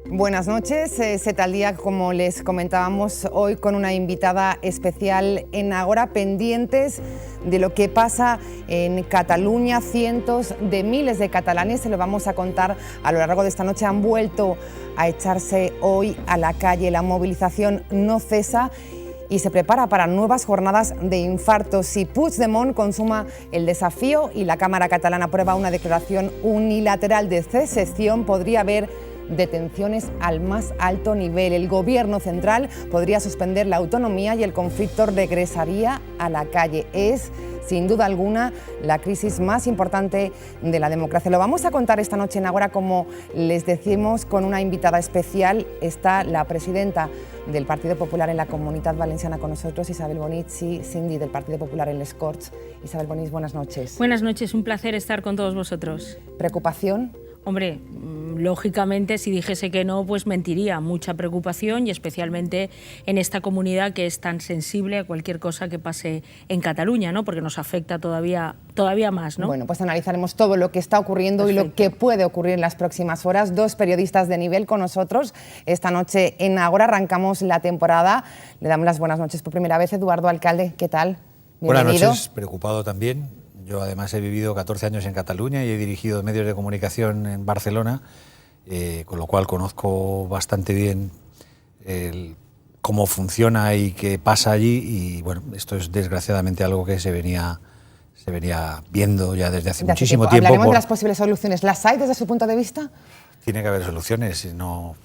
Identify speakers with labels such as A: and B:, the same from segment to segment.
A: Buenas noches, Set al Día, como les comentábamos hoy, con una invitada especial en Agora, pendientes de lo que pasa en Cataluña. Cientos de miles de catalanes, se lo vamos a contar a lo largo de esta noche, han vuelto a echarse hoy a la calle. La movilización no cesa y se prepara para nuevas jornadas de infartos. Si Puigdemont consuma el desafío y la Cámara catalana aprueba una declaración unilateral de secesión, podría haber detenciones al más alto nivel. El gobierno central podría suspender la autonomía y el conflicto regresaría a la calle. Es, sin duda alguna, la crisis más importante de la democracia. Lo vamos a contar esta noche en Agora, como les decimos, con una invitada especial. Está la presidenta del Partido Popular en la Comunitat Valenciana con nosotros, Isabel Bonich, y Cindy, del Partido Popular en les Corts. Isabel Bonich, buenas noches.
B: Buenas noches, un placer estar con todos vosotros.
A: ¿Preocupación?
B: Hombre, lógicamente, si dijese que no, pues mentiría. Mucha preocupación, y especialmente en esta comunidad que es tan sensible a cualquier cosa que pase en Cataluña, ¿no? Porque nos afecta todavía más, ¿no?
A: Bueno, pues analizaremos todo lo que está ocurriendo. Perfecto. Y lo que puede ocurrir en las próximas horas. Dos periodistas de nivel con nosotros esta noche en Agora. Arrancamos la temporada. Le damos las buenas noches por primera vez. Eduardo Alcalde, ¿qué tal?
C: Bienvenido. Buenas noches, preocupado también. Yo además he vivido 14 años en Cataluña y he dirigido medios de comunicación en Barcelona, con lo cual conozco bastante bien cómo funciona y qué pasa allí. Y bueno, esto es desgraciadamente algo que se venía viendo ya desde hace muchísimo tiempo.
A: Hablaremos de las posibles soluciones. ¿Las hay desde su punto de vista?
C: Tiene que haber soluciones, no.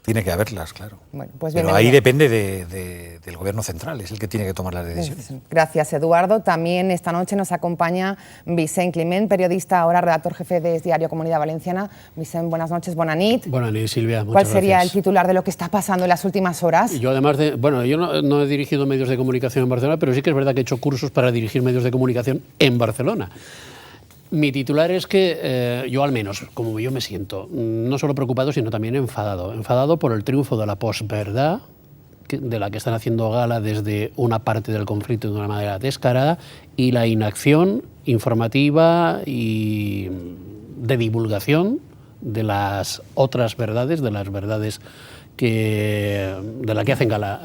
C: Tiene que haberlas, claro.
A: Bueno, pues
C: pero ahí depende del gobierno central, es el que tiene que tomar las decisiones.
A: Gracias, Eduardo. También esta noche nos acompaña Vicent Climent, periodista, ahora redactor jefe de Diario Comunidad Valenciana. Vicent, buenas noches, bona nit.
D: Buenas noches, Silvia.
A: ¿Cuál sería el titular de lo que está pasando en las últimas horas?
D: Yo además yo no he dirigido medios de comunicación en Barcelona, pero sí que es verdad que he hecho cursos para dirigir medios de comunicación en Barcelona. Mi titular es que yo, al menos, como yo me siento, no solo preocupado, sino también enfadado. Enfadado por el triunfo de la posverdad, de la que están haciendo gala desde una parte del conflicto de una manera descarada, y la inacción informativa y de divulgación de las otras verdades, de las verdades de la que hacen gala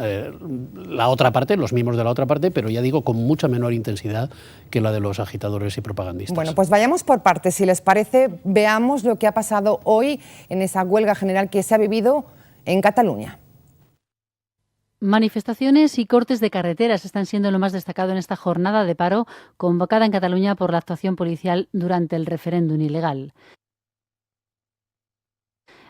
D: la otra parte, los miembros de la otra parte, pero ya digo, con mucha menor intensidad que la de los agitadores y propagandistas.
A: Bueno, pues vayamos por partes, si les parece. Veamos lo que ha pasado hoy en esa huelga general que se ha vivido en Cataluña.
E: Manifestaciones y cortes de carreteras están siendo lo más destacado en esta jornada de paro convocada en Cataluña por la actuación policial durante el referéndum ilegal.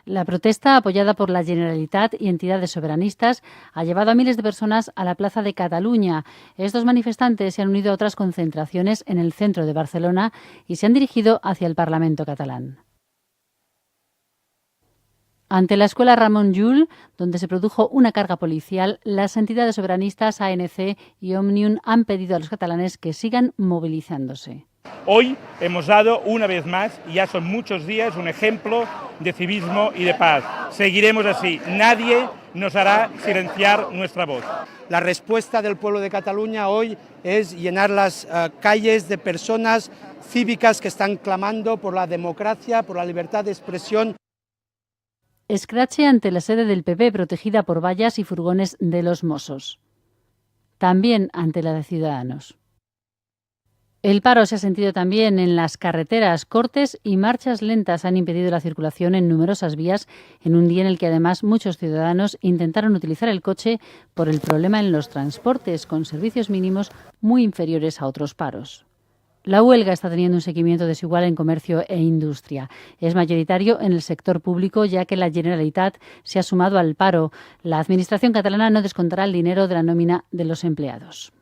E: La protesta, apoyada por la Generalitat y entidades soberanistas, ha llevado a miles de personas a la Plaza de Cataluña. Estos manifestantes se han unido a otras concentraciones en el centro de Barcelona y se han dirigido hacia el Parlamento catalán. Ante la escuela Ramon Llull, donde se produjo una carga policial, las entidades soberanistas ANC y Òmnium han pedido a los catalanes que sigan movilizándose.
F: Hoy hemos dado una vez más, y ya son muchos días, un ejemplo de civismo y de paz. Seguiremos así. Nadie nos hará silenciar nuestra voz.
G: La respuesta del pueblo de Cataluña hoy es llenar las calles de personas cívicas que están clamando por la democracia, por la libertad de expresión.
E: Escrache ante la sede del PP, protegida por vallas y furgones de los Mossos. También ante la de Ciudadanos. El paro se ha sentido también en las carreteras. Cortes y marchas lentas han impedido la circulación en numerosas vías en un día en el que además muchos ciudadanos intentaron utilizar el coche por el problema en los transportes, con servicios mínimos muy inferiores a otros paros. La huelga está teniendo un seguimiento desigual en comercio e industria. Es mayoritario en el sector público, ya que la Generalitat se ha sumado al paro. La Administración catalana no descontará el dinero de la nómina de los empleados.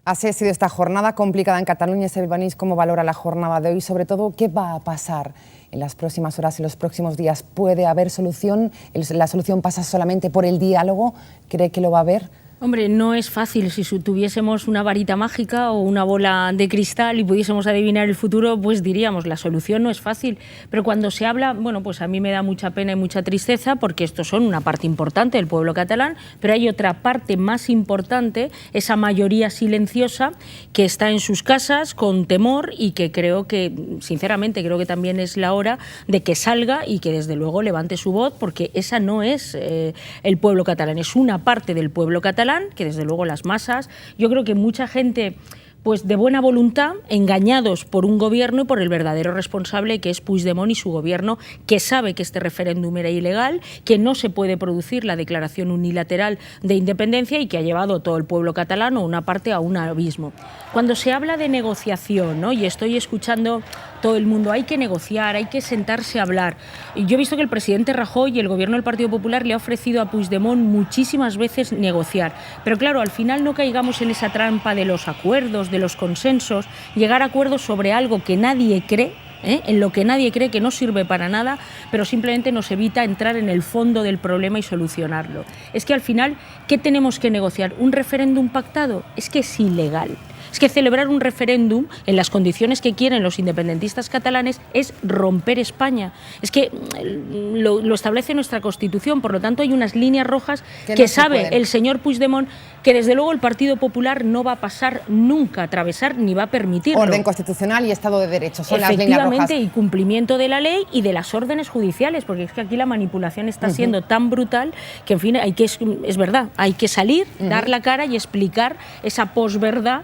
A: Así ha sido esta jornada complicada en Cataluña. Isabel Bonich, ¿cómo valora la jornada de hoy? Sobre todo, ¿qué va a pasar en las próximas horas, en los próximos días? ¿Puede haber solución? ¿La solución pasa solamente por el diálogo? ¿Cree que lo va a haber?
B: Hombre, no es fácil. Si tuviésemos una varita mágica o una bola de cristal y pudiésemos adivinar el futuro, pues diríamos, la solución no es fácil. Pero cuando se habla, bueno, pues a mí me da mucha pena y mucha tristeza porque estos son una parte importante del pueblo catalán, pero hay otra parte más importante, esa mayoría silenciosa que está en sus casas con temor y que creo que, sinceramente, creo que también es la hora de que salga y que desde luego levante su voz, porque esa no es el pueblo catalán, es una parte del pueblo catalán que desde luego las masas, yo creo que mucha gente pues de buena voluntad, engañados por un gobierno y por el verdadero responsable que es Puigdemont y su gobierno, que sabe que este referéndum era ilegal, que no se puede producir la declaración unilateral de independencia y que ha llevado a todo el pueblo catalán o una parte a un abismo. Cuando se habla de negociación, ¿no? Y estoy escuchando todo el mundo, hay que negociar, hay que sentarse a hablar. Yo he visto que el presidente Rajoy y el gobierno del Partido Popular le ha ofrecido a Puigdemont muchísimas veces negociar. Pero claro, al final no caigamos en esa trampa de los acuerdos, de los consensos, llegar a acuerdos sobre algo que nadie cree, en lo que nadie cree, que no sirve para nada, pero simplemente nos evita entrar en el fondo del problema y solucionarlo. Es que al final, ¿qué tenemos que negociar? ¿Un referéndum pactado? Es que es ilegal. Es que celebrar un referéndum en las condiciones que quieren los independentistas catalanes es romper España. Es que lo establece nuestra Constitución, por lo tanto hay unas líneas rojas que sabe el señor Puigdemont que desde luego el Partido Popular no va a pasar nunca a atravesar ni va a permitirlo.
A: Orden constitucional y Estado de Derecho son las líneas rojas.
B: Efectivamente, y cumplimiento de la ley y de las órdenes judiciales, porque es que aquí la manipulación está siendo tan brutal que, en fin, es verdad, hay que salir, dar la cara y explicar esa posverdad,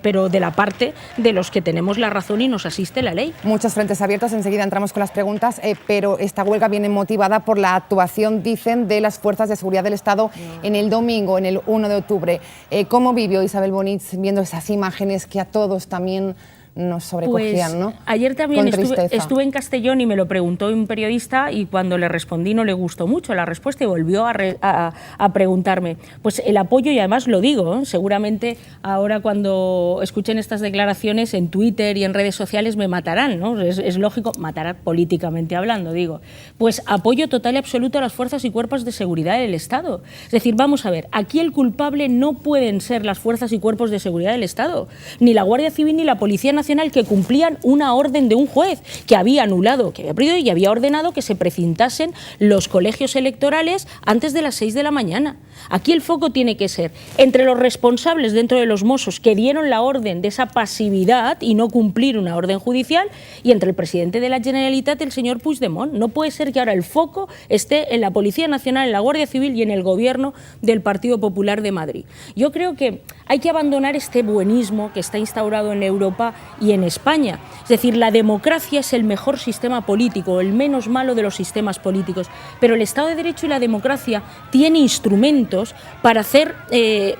B: pero de la parte de los que tenemos la razón y nos asiste la ley.
A: Muchos frentes abiertos, enseguida entramos con las preguntas, pero esta huelga viene motivada por la actuación, dicen, de las fuerzas de seguridad del Estado en el domingo, en el 1 de octubre. ¿Cómo vivió Isabel Bonich viendo esas imágenes que a todos también nos sobrecogían,
B: pues,
A: ¿no?
B: Ayer también estuve en Castellón y me lo preguntó un periodista y cuando le respondí no le gustó mucho la respuesta y volvió a preguntarme. Pues el apoyo, y además lo digo, seguramente ahora cuando escuchen estas declaraciones en Twitter y en redes sociales me matarán, ¿no? Es lógico, matarán políticamente hablando, digo. Pues apoyo total y absoluto a las fuerzas y cuerpos de seguridad del Estado. Es decir, vamos a ver, aquí el culpable no pueden ser las fuerzas y cuerpos de seguridad del Estado, ni la Guardia Civil ni la Policía Nacional, que cumplían una orden de un juez que había anulado, que había prohibido y había ordenado que se precintasen los colegios electorales antes de las 6 de la mañana. Aquí el foco tiene que ser entre los responsables dentro de los Mossos que dieron la orden de esa pasividad y no cumplir una orden judicial y entre el presidente de la Generalitat, el señor Puigdemont. No puede ser que ahora el foco esté en la Policía Nacional, en la Guardia Civil y en el gobierno del Partido Popular de Madrid. Yo creo que hay que abandonar este buenismo que está instaurado en Europa y en España. Es decir, la democracia es el mejor sistema político, el menos malo de los sistemas políticos, pero el Estado de Derecho y la democracia tiene instrumentos para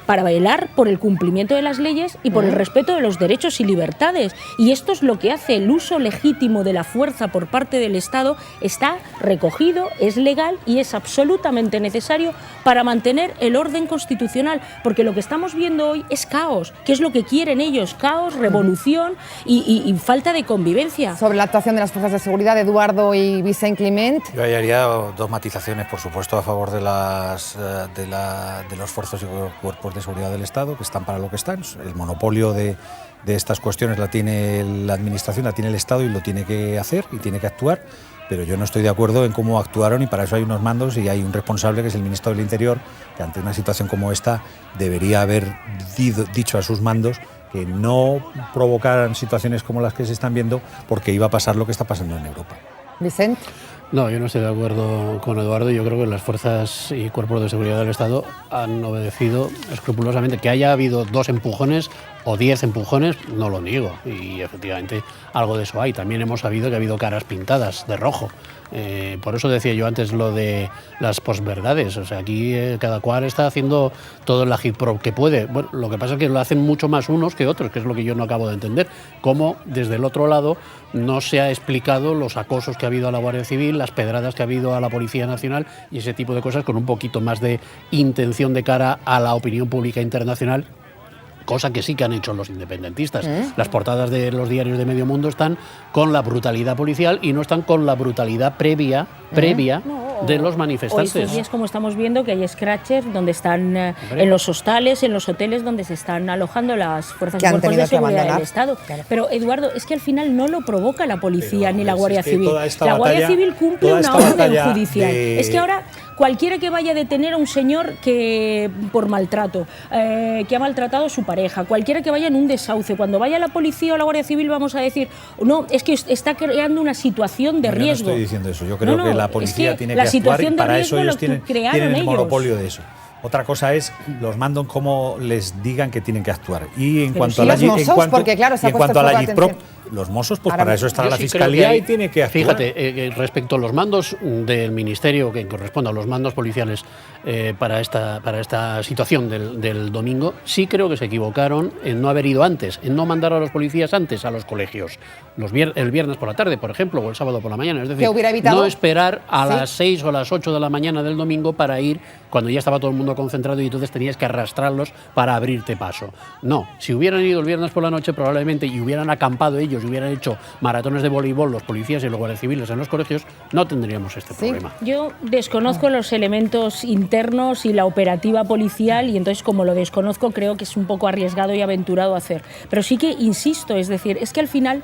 B: para velar por el cumplimiento de las leyes y por el respeto de los derechos y libertades. Y esto es lo que hace el uso legítimo de la fuerza por parte del Estado, está recogido, es legal y es absolutamente necesario para mantener el orden constitucional, porque lo que estamos viendo hoy es caos, que es lo que quieren ellos, caos, revolución y falta de convivencia.
A: Sobre la actuación de las fuerzas de seguridad, Eduardo y Vicent Climent.
C: Yo haría dos matizaciones, por supuesto, a favor de los fuerzas y cuerpos de seguridad del Estado, que están para lo que están. El monopolio de estas cuestiones la tiene la Administración, la tiene el Estado y lo tiene que hacer y tiene que actuar. Pero yo no estoy de acuerdo en cómo actuaron y para eso hay unos mandos y hay un responsable que es el ministro del Interior, que ante una situación como esta debería haber dicho a sus mandos que no provocaran situaciones como las que se están viendo porque iba a pasar lo que está pasando en Europa.
A: Vicent.
D: No, yo no estoy de acuerdo con Eduardo. Yo creo que las fuerzas y cuerpos de seguridad del Estado han obedecido escrupulosamente. Que haya habido 2 empujones o 10 empujones, no lo niego. Y efectivamente algo de eso hay. También hemos sabido que ha habido caras pintadas de rojo. Por eso decía yo antes lo de las posverdades. O sea, aquí cada cual está haciendo todo el agitprop que puede. Bueno, lo que pasa es que lo hacen mucho más unos que otros, que es lo que yo no acabo de entender. Cómo desde el otro lado no se ha explicado los acosos que ha habido a la Guardia Civil, las pedradas que ha habido a la Policía Nacional y ese tipo de cosas con un poquito más de intención de cara a la opinión pública internacional. Cosa que sí que han hecho los independentistas. Las portadas de los diarios de medio mundo están con la brutalidad policial y no están con la brutalidad previa de los manifestantes.
B: O estos días, como estamos viendo, que hay scratchers donde están en los hostales, en los hoteles donde se están alojando las fuerzas y cuerpos de seguridad del Estado. Claro. Pero, Eduardo, es que al final no lo provoca la policía ni la Guardia Civil. La Guardia Civil cumple una orden judicial. Es que ahora cualquiera que vaya a detener a un señor que por maltrato, que ha maltratado a su pareja, cualquiera que vaya en un desahucio, cuando vaya la policía o la Guardia Civil vamos a decir, no, es que está creando una situación de riesgo.
C: Yo no estoy diciendo eso, yo creo que la policía tiene que actuar y para eso ellos tienen el monopolio de eso. Otra cosa es los mandos cómo les digan que tienen que actuar. Y en cuanto a la Agitprop, los Mossos, pues para eso está la Fiscalía y tiene que actuar.
D: Fíjate, respecto a los mandos del Ministerio, que corresponde a los mandos policiales para esta situación del domingo, sí creo que se equivocaron en no haber ido antes, en no mandar a los policías antes a los colegios. El viernes por la tarde, por ejemplo, o el sábado por la mañana. Es decir, no esperar a las 6 o las 8 de la mañana del domingo para ir cuando ya estaba todo el mundo concentrado y entonces tenías que arrastrarlos para abrirte paso. No, si hubieran ido el viernes por la noche probablemente y hubieran acampado ellos y hubieran hecho maratones de voleibol los policías y los guardias civiles en los colegios, no tendríamos este problema.
B: Yo desconozco los elementos internos y la operativa policial y entonces como lo desconozco creo que es un poco arriesgado y aventurado hacer. Pero sí que insisto, es decir, es que al final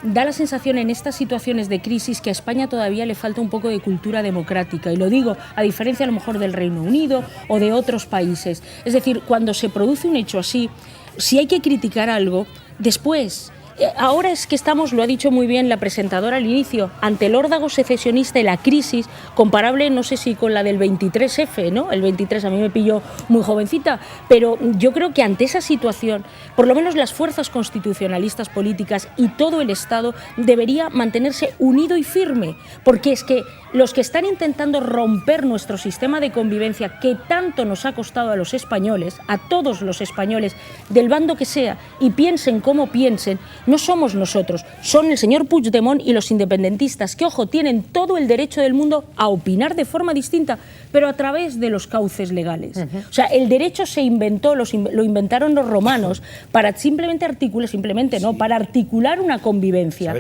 B: da la sensación en estas situaciones de crisis que a España todavía le falta un poco de cultura democrática, y lo digo a diferencia a lo mejor del Reino Unido o de otros países. Es decir, cuando se produce un hecho así, si hay que criticar algo, después... Ahora es que estamos, lo ha dicho muy bien la presentadora al inicio, ante el órdago secesionista y la crisis, comparable no sé si con la del 23F, ¿no? El 23 a mí me pilló muy jovencita, pero yo creo que ante esa situación, por lo menos las fuerzas constitucionalistas políticas y todo el Estado debería mantenerse unido y firme, porque es que los que están intentando romper nuestro sistema de convivencia que tanto nos ha costado a los españoles, a todos los españoles, del bando que sea, y piensen como piensen, no somos nosotros, son el señor Puigdemont y los independentistas, que, ojo, tienen todo el derecho del mundo a opinar de forma distinta, pero a través de los cauces legales. O sea, el derecho se inventó, lo inventaron los romanos para para articular una convivencia.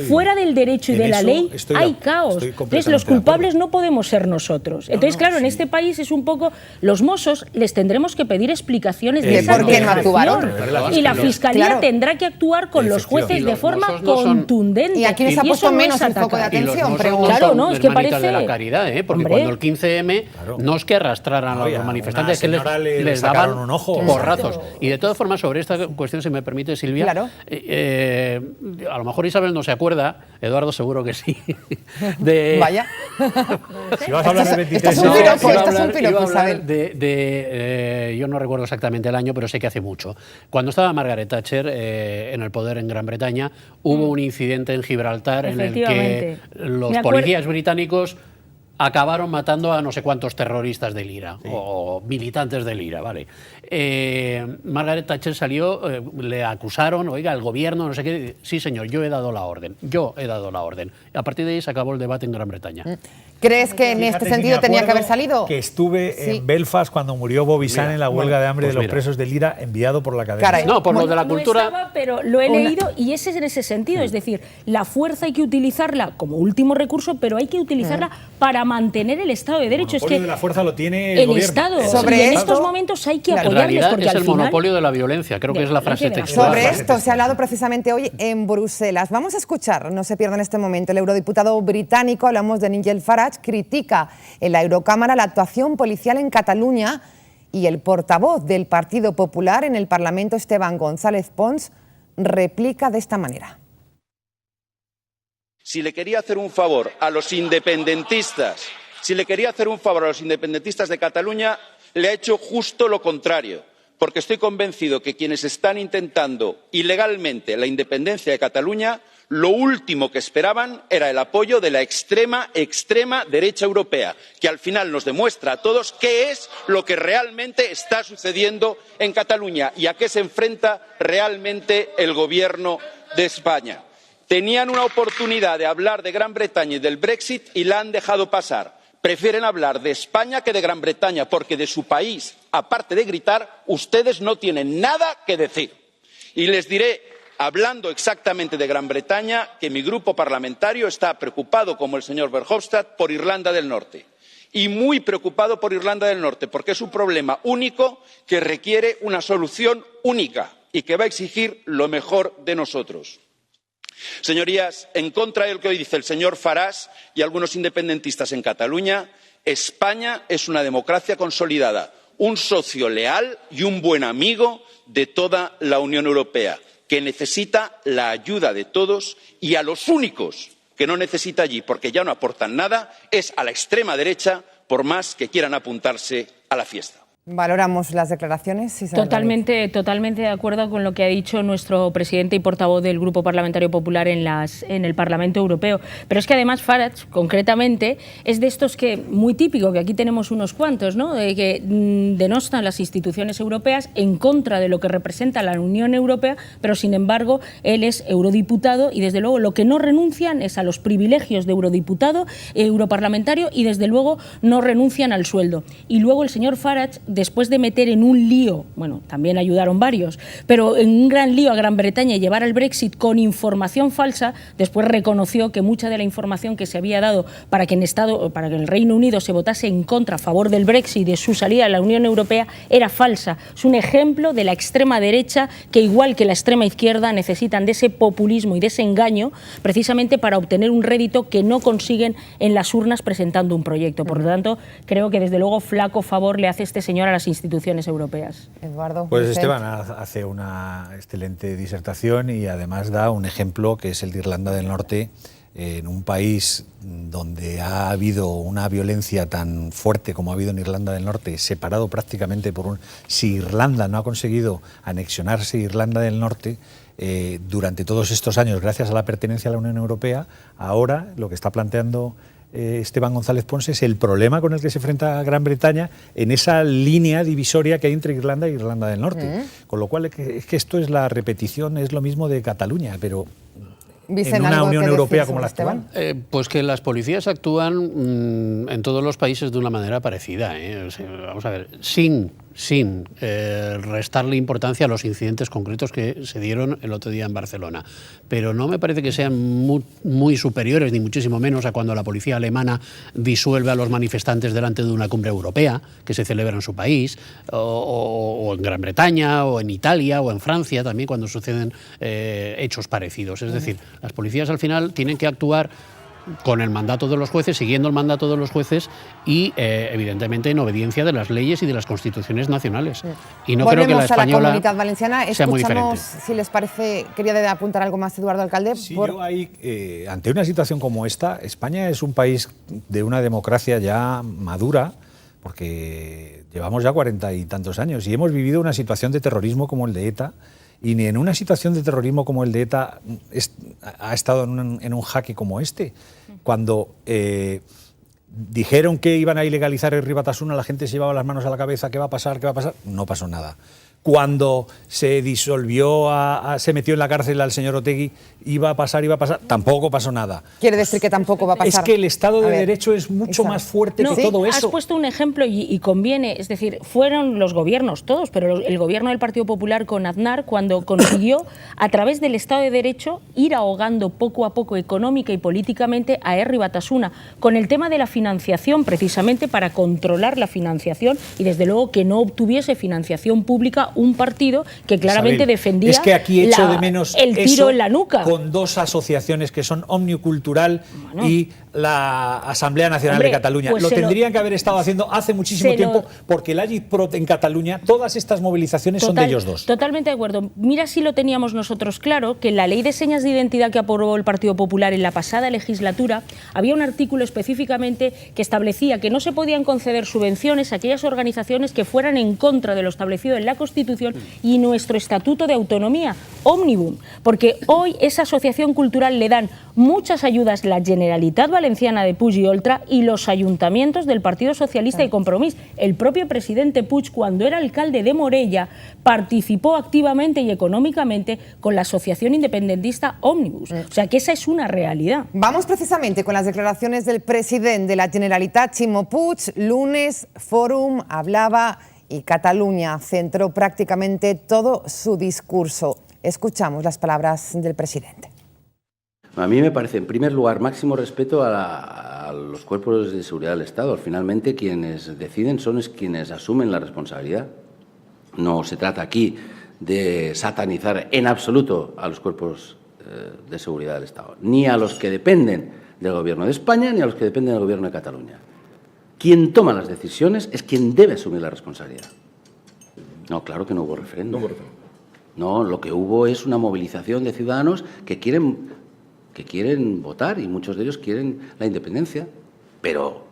B: Fuera del derecho y de la ley hay caos. Entonces, los culpables no podemos ser nosotros. Entonces, claro, en este país es un poco, los Mossos les tendremos que pedir explicaciones de esa dejación. Y la Fiscalía tendrá que actuar con los jueces de forma contundente.
A: Y aquí les ha puesto menos el foco de atención.
B: Claro, no, es que parece
D: de la caridad, porque cuando el 15M no es que arrastraran a los manifestantes, que les daban un ojo, porrazos. Y de todas formas, sobre esta cuestión, si me permite, Silvia, a lo mejor Isabel no se acuerda, Eduardo seguro que sí.
A: Vaya.
C: Si vas a hablar de 23,
D: yo no recuerdo exactamente el año, pero sé que hace mucho. Cuando estaba Margaret Thatcher en el poder en Gran Bretaña, hubo un incidente en Gibraltar en el que los policías británicos acabaron matando a no sé cuántos terroristas del IRA o militantes del IRA, ¿vale? Margaret Thatcher salió, le acusaron, oiga, el gobierno, no sé qué, sí señor, yo he dado la orden. A partir de ahí se acabó el debate en Gran Bretaña.
A: ¿Crees que en este sentido tenía que haber salido?
C: Que estuve en Belfast cuando murió Bobby Sands en la huelga de hambre de los presos del IRA, enviado por la cadena.
D: No, por lo de la cultura...
B: No estaba, pero lo he leído y ese es en ese sentido. Es decir, la fuerza hay que utilizarla como último recurso, pero hay que utilizarla para mantener el Estado de Derecho.
C: El monopolio de la fuerza lo tiene el gobierno.
B: Estado. Y en estos momentos hay que apoyarles.
D: En realidad
B: porque
D: es el monopolio de la violencia, creo que es la frase textual.
A: Sobre esto se ha hablado precisamente hoy en Bruselas. Vamos a escuchar, no se pierdan este momento, el eurodiputado británico, hablamos de Nigel Farage, critica en la Eurocámara la actuación policial en Cataluña, y el portavoz del Partido Popular en el Parlamento, Esteban González Pons, replica de esta manera.
H: Si le quería hacer un favor a los independentistas, de Cataluña, le ha hecho justo lo contrario, porque estoy convencido que quienes están intentando ilegalmente la independencia de Cataluña, lo último que esperaban era el apoyo de la extrema derecha europea, que al final nos demuestra a todos qué es lo que realmente está sucediendo en Cataluña y a qué se enfrenta realmente el gobierno de España. Tenían una oportunidad de hablar de Gran Bretaña y del Brexit y la han dejado pasar. Prefieren hablar de España que de Gran Bretaña, porque de su país, aparte de gritar, ustedes no tienen nada que decir. Y les diré, hablando exactamente de Gran Bretaña, que mi grupo parlamentario está preocupado, como el señor Verhofstadt, por Irlanda del Norte. y muy preocupado por Irlanda del Norte, porque es un problema único que requiere una solución única y que va a exigir lo mejor de nosotros. Señorías, en contra de lo que hoy dice el señor Farage y algunos independentistas en Cataluña, España es una democracia consolidada, un socio leal y un buen amigo de toda la Unión Europea, que necesita la ayuda de todos, y a los únicos que no necesita allí, porque ya no aportan nada, es a la extrema derecha, por más que quieran apuntarse a la fiesta.
A: Valoramos las declaraciones.
B: Totalmente de acuerdo con lo que ha dicho nuestro presidente y portavoz del Grupo Parlamentario Popular en el Parlamento Europeo. Pero es que además Farage, concretamente, es de estos que, muy típico, que aquí tenemos unos cuantos, ¿no?, de que denostan las instituciones europeas en contra de lo que representa la Unión Europea, pero sin embargo él es eurodiputado y desde luego lo que no renuncian es a los privilegios de eurodiputado, europarlamentario, y desde luego no renuncian al sueldo. Y luego el señor Farage, después de meter en un lío, bueno, también ayudaron varios, pero en un gran lío a Gran Bretaña y llevar al Brexit con información falsa, después reconoció que mucha de la información que se había dado para que el Reino Unido se votase en contra a favor del Brexit y de su salida de la Unión Europea era falsa. Es un ejemplo de la extrema derecha que, igual que la extrema izquierda, necesitan de ese populismo y de ese engaño precisamente para obtener un rédito que no consiguen en las urnas presentando un proyecto. Por lo tanto, creo que desde luego flaco favor le hace este señor a las instituciones europeas.
A: Eduardo.
C: Pues Esteban hace una excelente disertación y además da un ejemplo que es el de Irlanda del Norte, en un país donde ha habido una violencia tan fuerte como ha habido en Irlanda del Norte, separado prácticamente por un... Si Irlanda no ha conseguido anexionarse Irlanda del Norte, durante todos estos años, gracias a la pertenencia a la Unión Europea, ahora lo que está planteando Esteban González Pons es el problema con el que se enfrenta Gran Bretaña en esa línea divisoria que hay entre Irlanda e Irlanda del Norte. Con lo cual es que esto es la repetición, es lo mismo de Cataluña, pero en una Unión Europea como la actual.
D: Pues que las policías actúan en todos los países de una manera parecida. O sea, vamos a ver, sin restarle importancia a los incidentes concretos que se dieron el otro día en Barcelona. Pero no me parece que sean muy superiores, ni muchísimo menos, a cuando la policía alemana disuelve a los manifestantes delante de una cumbre europea que se celebra en su país, o en Gran Bretaña, o en Italia, o en Francia también, cuando suceden hechos parecidos. Es decir, las policías al final tienen que actuar con el mandato de los jueces, siguiendo el mandato de los jueces y, evidentemente, en obediencia de las leyes y de las constituciones nacionales. Y no creo que la española
A: a la Comunidad Valenciana.
D: sea muy
A: Escuchamos,
D: diferente.
A: si les parece, quería apuntar algo más, Eduardo Alcalde.
C: Sí, yo ahí, ante una situación como esta, España es un país de una democracia ya madura, porque llevamos ya 40 y tantos años y hemos vivido una situación de terrorismo como el de ETA. Y ni en una situación de terrorismo como el de ETA ha estado en un jaque como este. Cuando dijeron que iban a ilegalizar el Río Batasuna, la gente se llevaba las manos a la cabeza, ¿qué va a pasar? ¿Qué va a pasar? No pasó nada. Cuando se disolvió, se metió en la cárcel al señor Otegi, iba a pasar, tampoco pasó nada.
A: Quiere decir que tampoco va a pasar.
C: Es que el Estado de Derecho es mucho más fuerte que todo eso.
B: Has puesto un ejemplo y conviene, es decir, fueron los gobiernos todos, pero el gobierno del Partido Popular con Aznar cuando consiguió, a través del Estado de Derecho, ir ahogando poco a poco económica y políticamente a Herri Batasuna, con el tema de la financiación, precisamente para controlar la financiación y desde luego que no obtuviese financiación pública un partido que claramente
C: Isabel,
B: defendía
C: es que aquí echo de menos
B: el tiro en la nuca.
C: Con dos asociaciones que son Omnicultural y la Asamblea Nacional de Cataluña.
B: Pues
C: lo tendrían que haber estado haciendo hace muchísimo tiempo, porque el Agitprop en Cataluña, todas estas movilizaciones son de ellos dos.
B: Totalmente de acuerdo. Mira si lo teníamos nosotros claro, que en la Ley de Señas de Identidad que aprobó el Partido Popular en la pasada legislatura, había un artículo específicamente que establecía que no se podían conceder subvenciones a aquellas organizaciones que fueran en contra de lo establecido en la Constitución y nuestro Estatuto de Autonomía, Òmnibus, porque hoy esa asociación cultural le dan muchas ayudas la Generalitat Valenciana de Puig i Oltra y los ayuntamientos del Partido Socialista y Compromís. El propio presidente Puig, cuando era alcalde de Morella, participó activamente y económicamente con la asociación independentista Òmnibus. O sea que esa es una realidad.
A: Vamos precisamente con las declaraciones del presidente de la Generalitat, Ximo Puig. Lunes, Fòrum hablaba y Cataluña centró prácticamente todo su discurso. Escuchamos las palabras del presidente.
I: A mí me parece, en primer lugar, máximo respeto a a los cuerpos de seguridad del Estado. Finalmente, quienes deciden son quienes asumen la responsabilidad. No se trata aquí de satanizar en absoluto a los cuerpos de seguridad del Estado, ni a los que dependen del Gobierno de España, ni a los que dependen del Gobierno de Cataluña. Quien toma las decisiones es quien debe asumir la responsabilidad. No, claro que no hubo referéndum. No, lo que hubo es una movilización de ciudadanos que quieren votar, y muchos de ellos quieren la independencia, pero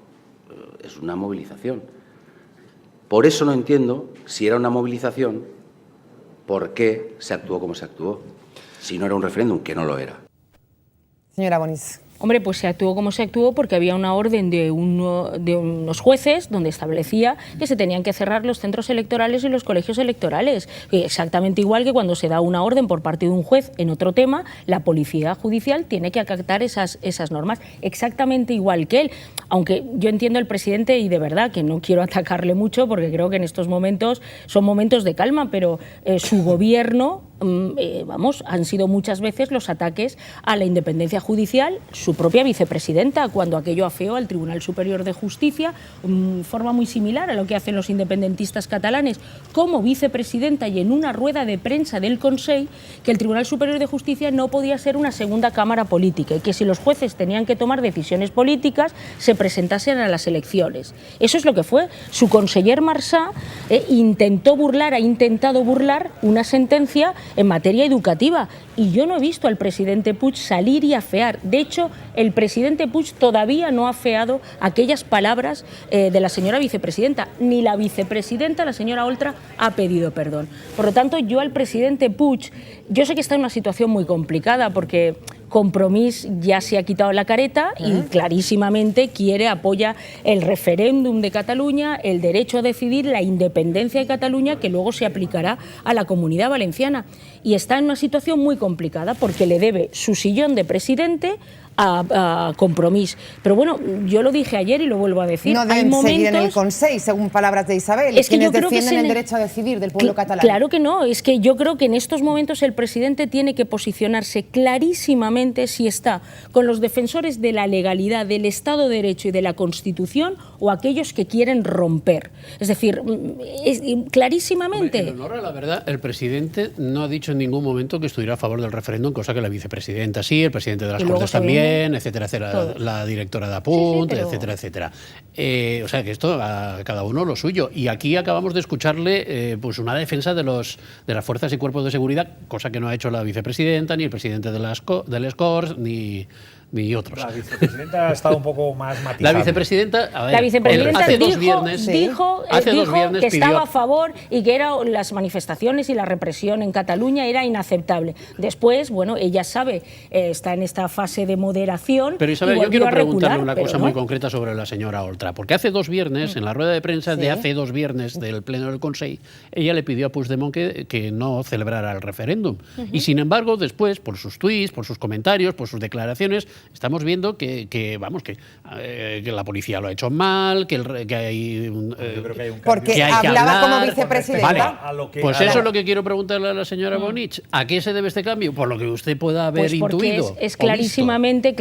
I: es una movilización. Por eso no entiendo, si era una movilización, por qué se actuó como se actuó, si no era un referéndum, que no lo era.
A: Señora Bonis.
B: Hombre, pues se actuó como se actuó porque había una orden de unos jueces donde establecía que se tenían que cerrar los centros electorales y los colegios electorales. Exactamente igual que cuando se da una orden por parte de un juez en otro tema, la policía judicial tiene que acatar esas normas. Exactamente igual que él. Aunque yo entiendo al presidente, y de verdad que no quiero atacarle mucho porque creo que en estos momentos son momentos de calma, pero su gobierno, han sido muchas veces los ataques a la independencia judicial, su propia vicepresidenta, cuando aquello afeó al Tribunal Superior de Justicia, de forma muy similar a lo que hacen los independentistas catalanes, como vicepresidenta, y en una rueda de prensa del Consell, que el Tribunal Superior de Justicia no podía ser una segunda cámara política y que si los jueces tenían que tomar decisiones políticas, se presentasen a las elecciones. Eso es lo que fue. Su conseller Marsá ha intentado burlar una sentencia en materia educativa, y yo no he visto al presidente Puig salir y afear. De hecho, el presidente Puig todavía no ha afeado aquellas palabras de la señora vicepresidenta, ni la vicepresidenta, la señora Oltra, ha pedido perdón. Por lo tanto, yo al presidente Puig, yo sé que está en una situación muy complicada porque Compromís ya se ha quitado la careta y clarísimamente apoya el referéndum de Cataluña, el derecho a decidir, la independencia de Cataluña, que luego se aplicará a la Comunidad Valenciana. Y está en una situación muy complicada porque le debe su sillón de presidente a Compromís. Pero bueno, yo lo dije ayer y lo vuelvo a decir.
A: No deben seguir en el Consell, según palabras de Isabel,
B: es que
A: quienes defienden el derecho a decidir del pueblo catalán.
B: Claro que no, es que yo creo que en estos momentos el presidente tiene que posicionarse clarísimamente si está con los defensores de la legalidad, del Estado de Derecho y de la Constitución, o aquellos que quieren romper. Es decir, clarísimamente.
D: En honor a la verdad, el presidente no ha dicho en ningún momento que estuviera a favor del referéndum, cosa que la vicepresidenta sí, el presidente de las Cortes también, etcétera, etcétera, la directora de Apunt, sí, etcétera, etcétera. O sea que esto a cada uno lo suyo. Y aquí acabamos de escucharle pues una defensa de las fuerzas y cuerpos de seguridad, cosa que no ha hecho la vicepresidenta, ni el presidente de las Corts, ni otros.
C: La vicepresidenta ha estado un poco más matizada.
D: La vicepresidenta, a ver,
B: hace
D: dos viernes
B: dijo que estaba a favor y que las manifestaciones y la represión en Cataluña era inaceptable. Después, bueno, ella sabe, está en esta fase de moderación.
D: Pero Isabel, yo quiero preguntarle una cosa muy concreta sobre la señora Oltra, porque hace 2 viernes, en la rueda de prensa de hace 2 viernes del Pleno del Consell, ella le pidió a Puigdemont que no celebrara el referéndum. Y sin embargo, después, por sus tuits, por sus comentarios, por sus declaraciones, estamos viendo que la policía lo ha hecho mal, que hay un cambio.
A: Porque hablaba como vicepresidenta.
D: Pues eso es lo que quiero preguntarle a la señora Bonich. ¿A qué se debe este cambio? Por lo que usted pueda haber intuido.
B: Es clarísimamente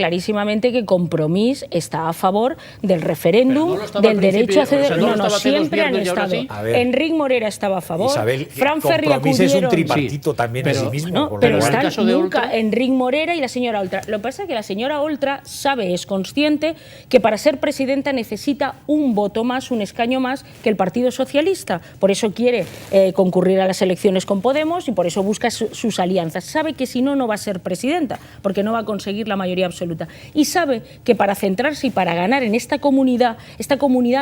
B: que Compromís está a favor del referéndum, del derecho a acceder. No, siempre han estado. Enric Morera estaba a favor.
C: Isabel,
B: Fran Ferri
C: Compromís es un tripartito también en sí mismo.
B: Pero están nunca Enric Morera y la señora Oltra. Lo que pasa es que la señora Oltra sabe, es consciente que para ser presidenta necesita un voto más, un escaño más que el Partido Socialista. Por eso quiere concurrir a las elecciones con Podemos y por eso busca sus alianzas. Sabe que si no, no va a ser presidenta, porque no va a conseguir la mayoría absoluta. Y sabe que para centrarse y para ganar en esta comunidad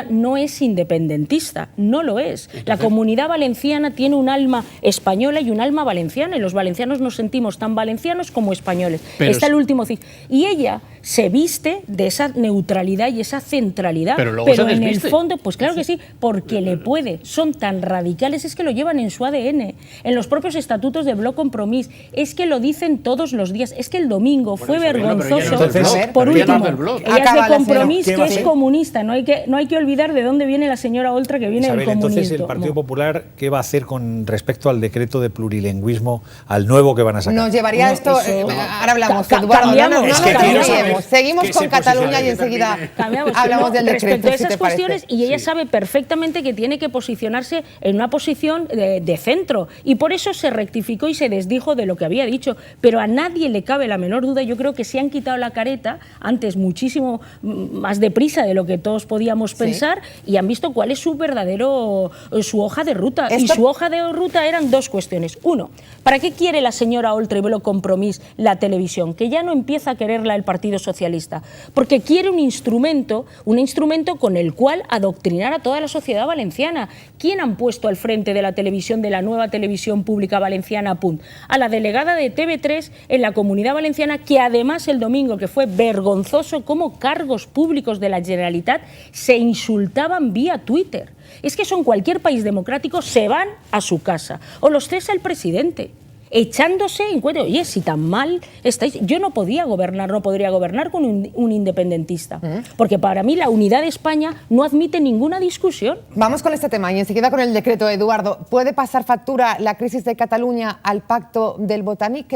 B: no es independentista, no lo es. Entonces, la Comunidad Valenciana tiene un alma española y un alma valenciana, y los valencianos nos sentimos tan valencianos como españoles. Está el último ciclo. Y ella se viste de esa neutralidad y esa centralidad, pero en el fondo, pues claro que sí, porque le puede. Son tan radicales, es que lo llevan en su ADN, en los propios estatutos de Bloc Compromís, es que lo dicen todos los días. Es que el domingo fue vergonzoso. Por último, ella es de Compromís, que es comunista. No hay que olvidar de dónde viene la señora Oltra, que viene del comunismo.
C: Entonces, ¿el Partido Popular qué va a hacer con respecto al decreto de plurilingüismo, al nuevo que van a sacar?
A: Nos llevaría esto, ahora hablamos,
B: cambiamos,
A: Seguimos con Cataluña y enseguida hablamos del decreto.
B: Respecto a esas
A: si
B: cuestiones, y ella sabe perfectamente que tiene que posicionarse en una posición de centro, y por eso se rectificó y se desdijo de lo que había dicho, pero a nadie le cabe la menor duda. Yo creo que se han quitado la careta antes muchísimo más deprisa de lo que todos podíamos pensar, y han visto cuál es su hoja de ruta. Y su hoja de ruta eran dos cuestiones. Uno, ¿para qué quiere la señora Oltra y Velo Compromís la televisión? Que ya no empieza a quererla el Partido Socialista, porque quiere un instrumento con el cual adoctrinar a toda la sociedad valenciana. ¿Quién han puesto al frente de la televisión, de la nueva televisión pública valenciana, PUNT? A la delegada de TV3 en la Comunidad Valenciana, que además el domingo, que fue vergonzoso cómo cargos públicos de la Generalitat se insultaban vía Twitter. Es que eso en cualquier país democrático se van a su casa o los cesa el presidente, echándose en cuenta, oye, si tan mal estáis, yo no podría gobernar con un independentista, porque para mí la unidad de España no admite ninguna discusión.
A: Vamos con este tema y enseguida con el decreto, Eduardo. ¿Puede pasar factura la crisis de Cataluña al pacto del Botánic?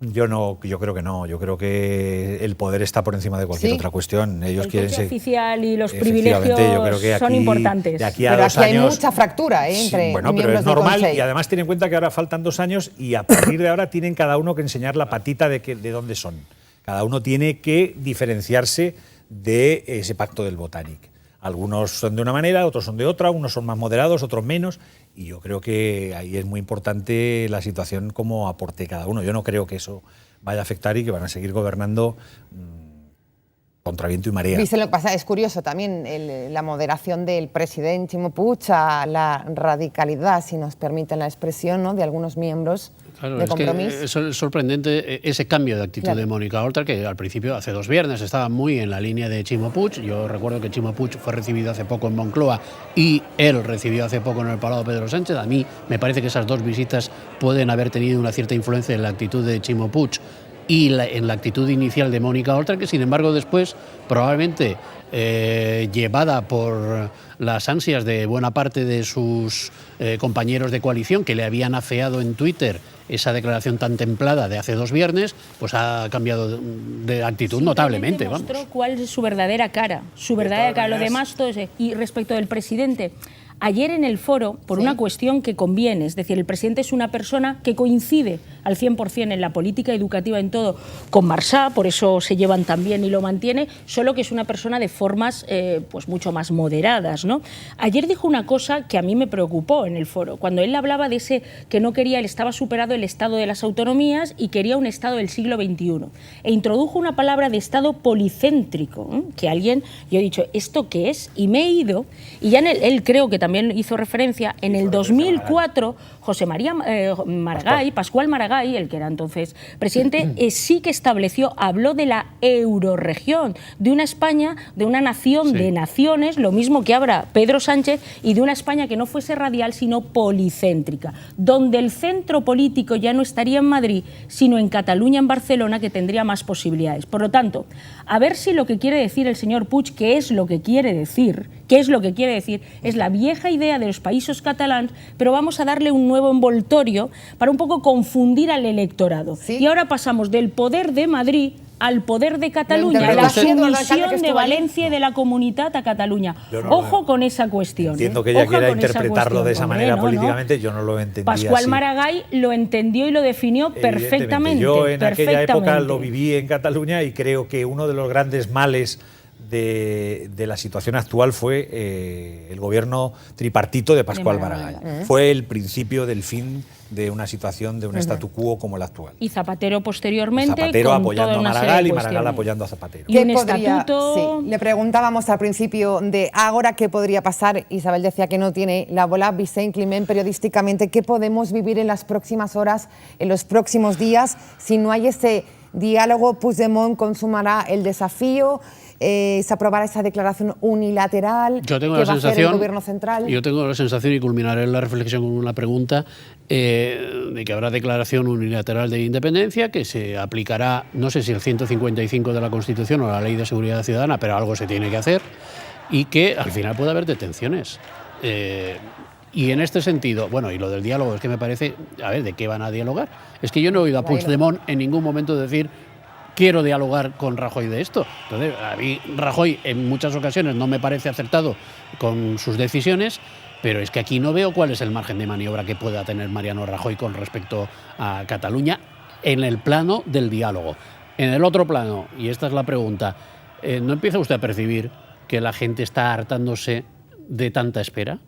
C: Yo creo que no. Yo creo que el poder está por encima de cualquier otra cuestión. Ellos quieren ser
B: oficial y los privilegios
C: yo creo que
B: son importantes.
C: De aquí a
A: pero
C: 2
A: aquí
C: años,
A: hay mucha fractura entre
C: bueno, pero es normal, y además ten en cuenta que ahora faltan 2 años y a partir de ahora tienen cada uno que enseñar la patita de dónde son. Cada uno tiene que diferenciarse de ese pacto del Botánic. Algunos son de una manera, otros son de otra, unos son más moderados, otros menos, y yo creo que ahí es muy importante la situación como aporte cada uno. Yo no creo que eso vaya a afectar y que van a seguir gobernando contra viento y marea.
A: Viste lo que pasa, es curioso también la moderación del presidente Ximo Puig a la radicalidad, si nos permiten la expresión, ¿no?, de algunos miembros de Compromís.
D: Es sorprendente ese cambio de actitud de Mónica Oltra, que al principio, hace 2 viernes, estaba muy en la línea de Ximo Puig. Yo recuerdo que Ximo Puig fue recibido hace poco en Moncloa y él recibió hace poco en el Palau Pedro Sánchez. A mí me parece que esas 2 visitas pueden haber tenido una cierta influencia en la actitud de Ximo Puig y en la actitud inicial de Mónica Oltra, que sin embargo después, probablemente llevada por las ansias de buena parte de sus compañeros de coalición, que le habían afeado en Twitter esa declaración tan templada de hace 2 viernes, pues ha cambiado de actitud notablemente.
B: Mostró cuál es su verdadera cara, lo demás todo ese. Y respecto del presidente, ayer en el foro, por una cuestión que conviene, es decir, el presidente es una persona que coincide al 100% en la política educativa, en todo, con Marsá, por eso se llevan tan bien y lo mantiene, solo que es una persona de formas pues mucho más moderadas, ¿no? Ayer dijo una cosa que a mí me preocupó en el foro, cuando él hablaba de ese que no quería, él estaba superado el Estado de las autonomías y quería un Estado del siglo XXI, e introdujo una palabra de Estado policéntrico, que yo he dicho, ¿esto qué es? Y me he ido, y ya él creo que también hizo referencia, en el 2004, José María Maragall, Pascual Maragall, el que era entonces presidente, sí que habló de la eurorregión, de una España, de una nación de naciones, lo mismo que habla Pedro Sánchez, y de una España que no fuese radial, sino policéntrica, donde el centro político ya no estaría en Madrid, sino en Cataluña, en Barcelona, que tendría más posibilidades. Por lo tanto, a ver si lo que quiere decir el señor Puig, ¿qué es lo que quiere decir? Es la vieja idea de los països catalans, pero vamos a darle un nuevo envoltorio para un poco confundir al electorado. Y ahora pasamos del poder de Madrid al poder de Cataluña, a la sumisión de Valencia y de la Comunitat a Cataluña. Ojo con esa cuestión.
C: Entiendo que ella quiera interpretarlo de esa manera políticamente, yo no lo entendí
B: Pascual
C: así.
B: Maragall lo entendió y lo definió perfectamente.
C: Yo en aquella época lo viví en Cataluña y creo que uno de los grandes males de la situación actual fue el gobierno tripartito de Pascual Maragall. Fue el principio del fin de una situación, de un statu quo como el actual.
B: Y Zapatero posteriormente.
C: Zapatero apoyando a Maragall y Maragall apoyando a Zapatero.
B: Y un estatuto.
A: Le preguntábamos al principio de ahora qué podría pasar. Isabel decía que no tiene la bola. Vicent Climent, periodísticamente, ¿qué podemos vivir en las próximas horas, en los próximos días, si no hay ese diálogo? Puigdemont consumará el desafío. Se aprobará esa declaración unilateral.
D: Yo tengo
A: que
D: la
A: va a hacer
D: sensación,
A: el gobierno central.
D: Yo tengo la sensación, y culminaré la reflexión con una pregunta, de que habrá declaración unilateral de independencia, que se aplicará, no sé si el 155 de la Constitución o la Ley de Seguridad Ciudadana, pero algo se tiene que hacer, y que al final puede haber detenciones. Y en este sentido, bueno, y lo del diálogo, es que me parece, a ver, ¿de qué van a dialogar? Es que yo no he oído a Puigdemont en ningún momento decir quiero dialogar con Rajoy de esto. Entonces, a mí Rajoy en muchas ocasiones no me parece acertado con sus decisiones, pero es que aquí no veo cuál es el margen de maniobra que pueda tener Mariano Rajoy con respecto a Cataluña en el plano del diálogo. En el otro plano, y esta es la pregunta, ¿no empieza usted a percibir que la gente está hartándose de tanta espera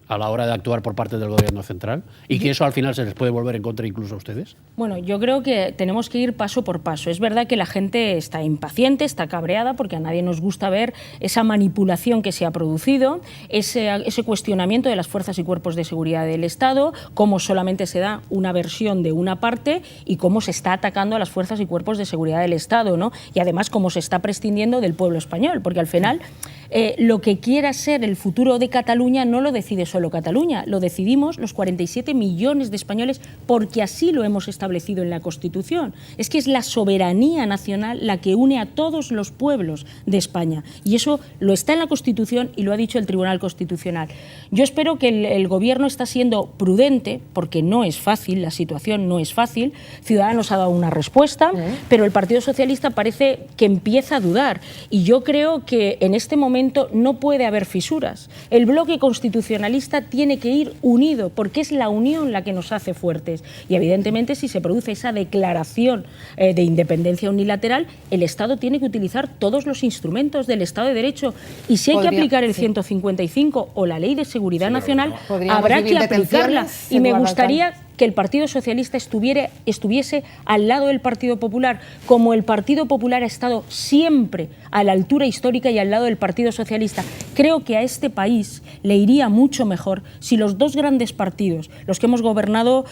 D: a la hora de actuar por parte del Gobierno central y que eso al final se les puede volver en contra incluso a ustedes?
B: Bueno, yo creo que tenemos que ir paso por paso. Es verdad que la gente está impaciente, está cabreada, porque a nadie nos gusta ver esa manipulación que se ha producido, ese cuestionamiento de las fuerzas y cuerpos de seguridad del Estado, cómo solamente se da una versión de una parte y cómo se está atacando a las fuerzas y cuerpos de seguridad del Estado, ¿no? Y además cómo se está prescindiendo del pueblo español, porque al final lo que quiera ser el futuro de Cataluña no lo decide solo Cataluña, lo decidimos los 47 millones de españoles porque así lo hemos establecido en la Constitución. Es que es la soberanía nacional la que une a todos los pueblos de España y eso lo está en la Constitución y lo ha dicho el Tribunal Constitucional. Yo espero que el Gobierno está siendo prudente porque no es fácil, la situación no es fácil. Ciudadanos ha dado una respuesta, pero el Partido Socialista parece que empieza a dudar y yo creo que en este momento no puede haber fisuras. El bloque constitucionalista tiene que ir unido porque es la unión la que nos hace fuertes y evidentemente si se produce esa declaración de independencia unilateral, el Estado tiene que utilizar todos los instrumentos del Estado de Derecho y si hay que aplicar el 155 o la Ley de Seguridad Nacional, habrá que aplicarla y me gustaría que el Partido Socialista estuviese al lado del Partido Popular, como el Partido Popular ha estado siempre a la altura histórica y al lado del Partido Socialista. Creo que a este país le iría mucho mejor si los dos grandes partidos, los que hemos gobernado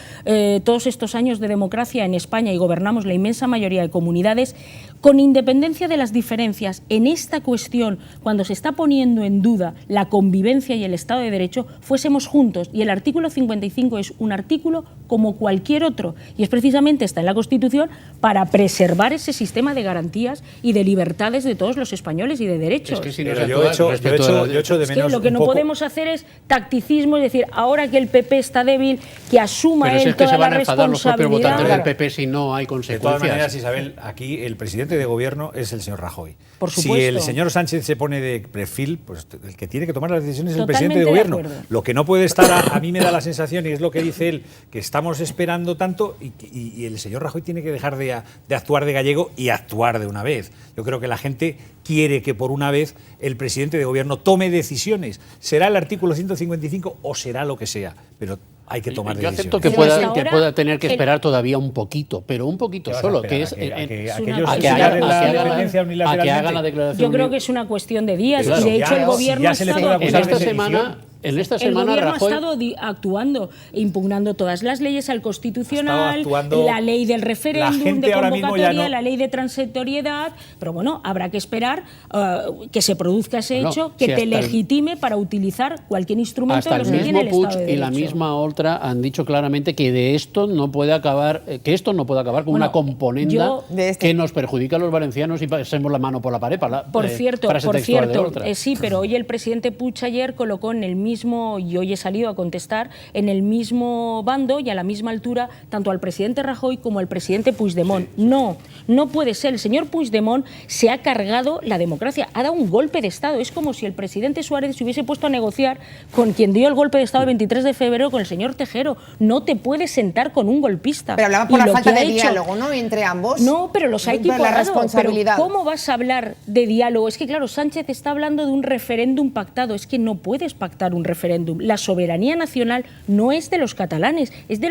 B: todos estos años de democracia en España y gobernamos la inmensa mayoría de comunidades, con independencia de las diferencias, en esta cuestión, cuando se está poniendo en duda la convivencia y el Estado de Derecho, fuésemos juntos. Y el artículo 55 es un artículo como cualquier otro y es precisamente está en la Constitución para preservar ese sistema de garantías y de libertades de todos los españoles y de derechos.
C: Es que si no yo echo de menos
B: lo que no podemos hacer es tacticismo, es decir, ahora que el PP está débil, que asuma él toda la responsabilidad. Pero es que se van a enfadar los propios votantes del PP si no hay consecuencias.
C: De todas maneras, Isabel, aquí el presidente de gobierno es el señor Rajoy.
B: Por supuesto.
C: Si el señor Sánchez se pone de perfil, pues el que tiene que tomar las decisiones es el presidente de gobierno. Lo que no puede estar, a mí me da la sensación, y es lo que dice él, que estamos esperando tanto y el señor Rajoy tiene que dejar de actuar de gallego y actuar de una vez. Yo creo que la gente quiere que por una vez el presidente de gobierno tome decisiones. Será el artículo 155 o será lo que sea, pero hay que tomar decisiones.
D: Yo acepto que pueda tener que esperar todavía un poquito, pero un poquito solo, que es a que hagan la declaración.
B: Yo creo que es una cuestión de días y de hecho el gobierno ha estado
D: en esta semana
B: Rajoy ha estado actuando, impugnando todas las leyes al Constitucional, la ley del referéndum de convocatoria, la ley de transitoriedad, pero bueno, habrá que esperar que se produzca ese hecho que te legitime para utilizar cualquier instrumento de los que tiene el Estado de Derecho.
D: Y la misma Oltra han dicho claramente que de esto no puede acabar, con una componenda que nos perjudica a los valencianos y pasemos la mano por la pared.
B: Por cierto, sí, pero hoy el presidente Puig ayer colocó en el mismo, y hoy he salido a contestar, en el mismo bando y a la misma altura tanto al presidente Rajoy como al presidente Puigdemont. No puede ser. El señor Puigdemont se ha cargado la democracia, ha dado un golpe de Estado. Es como si el presidente Suárez se hubiese puesto a negociar con quien dio el golpe de Estado el 23 de febrero, con el señor Tejero. No te puedes sentar con un golpista.
A: Pero hablaban por la falta de diálogo, ¿no?, entre ambos.
B: No, pero los ha equiparado.
A: La responsabilidad.
B: Pero ¿cómo vas a hablar de diálogo? Es que, claro, Sánchez está hablando de un referéndum pactado. Es que no puedes pactar un referéndum. La soberanía nacional no es de los catalanes, es de